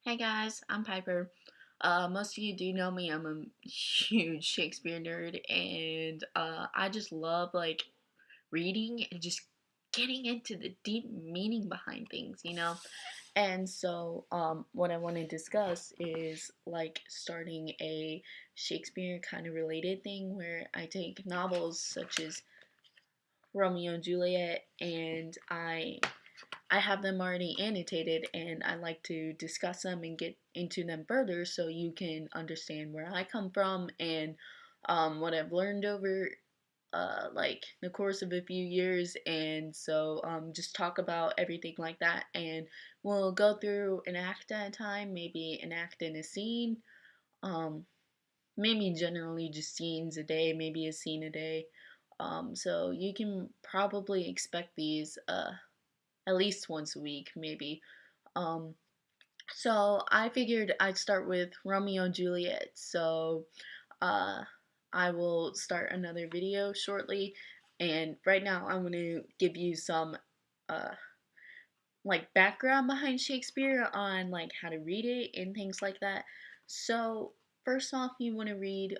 Hey guys, I'm Piper. Most of you do know me. I'm a huge Shakespeare nerd, and I just love reading and just getting into the deep meaning behind things. And so, what I want to discuss is starting a Shakespeare kind of related thing where I take novels such as Romeo and Juliet, and I have them already annotated, and I like to discuss them and get into them further so you can understand where I come from and what I've learned over the course of a few years. And so just talk about everything like that, and we'll go through an act at a time, maybe an act in a scene, um, maybe generally just scenes a day, maybe a scene a day. So you can probably expect these at least once a week, maybe. Um, so I figured I'd start with Romeo and Juliet. So uh, I will start another video shortly. And right now, I'm going to give you some uh, background behind Shakespeare on how to read it and things like that. So first off, you want to read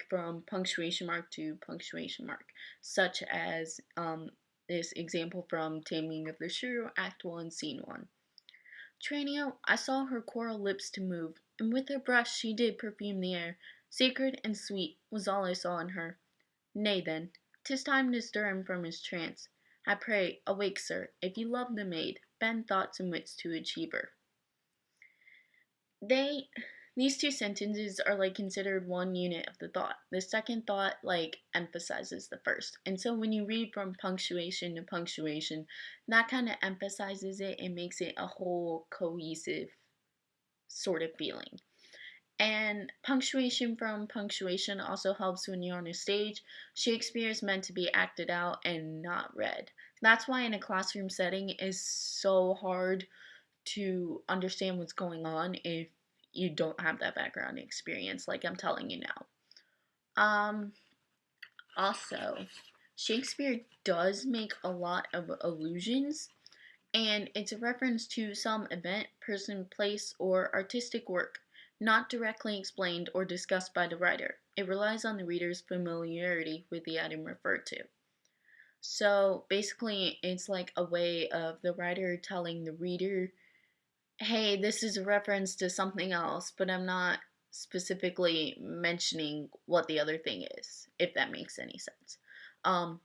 from punctuation mark to punctuation mark, such as this example from Taming of the Shrew, Act 1, Scene 1. Tranio, I saw her coral lips to move, and with her brush she did perfume the air. Sacred and sweet was all I saw in her. Nay then, 'tis time to stir him from his trance. I pray, awake, sir, if you love the maid, bend thoughts and wits to achieve her. They these two sentences are considered one unit of the thought. The second thought emphasizes the first. And so when you read from punctuation to punctuation, that kind of emphasizes it and makes it a whole cohesive sort of feeling. And punctuation from punctuation also helps when you're on a stage. Shakespeare is meant to be acted out and not read. That's why in a classroom setting it's so hard to understand what's going on if you don't have that background experience like I'm telling you now. Also, Shakespeare does make a lot of allusions, and it's a reference to some event, person, place, or artistic work, not directly explained or discussed by the writer. It relies on the reader's familiarity with the item referred to. So basically, it's like a way of the writer telling the reader, hey, this is a reference to something else, but I'm not specifically mentioning what the other thing is, if that makes any sense. Um,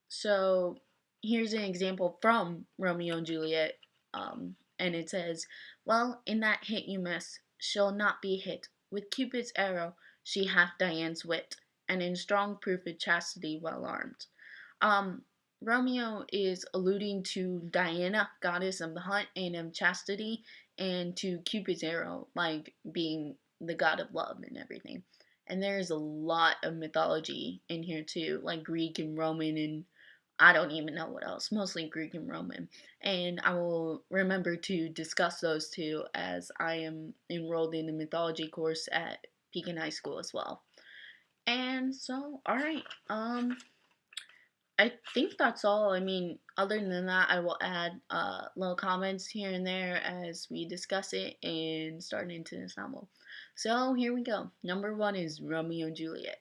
so here's an example from Romeo and Juliet, and it says, well, in that hit you miss, she'll not be hit. With Cupid's arrow, she hath Diane's wit, and in strong proof of chastity well armed. Um, Romeo is alluding to Diana, goddess of the hunt and of chastity, and to Cupid's arrow, being the god of love and everything. And there's a lot of mythology in here too, like Greek and Roman, and I don't even know what else, mostly Greek and Roman. And I will remember to discuss those two as I am enrolled in the mythology course at Pekin High School as well. And so, alright, I think that's all. I mean, other than that, I will add little comments here and there as we discuss it and start into this novel. So here we go. Number one is Romeo and Juliet.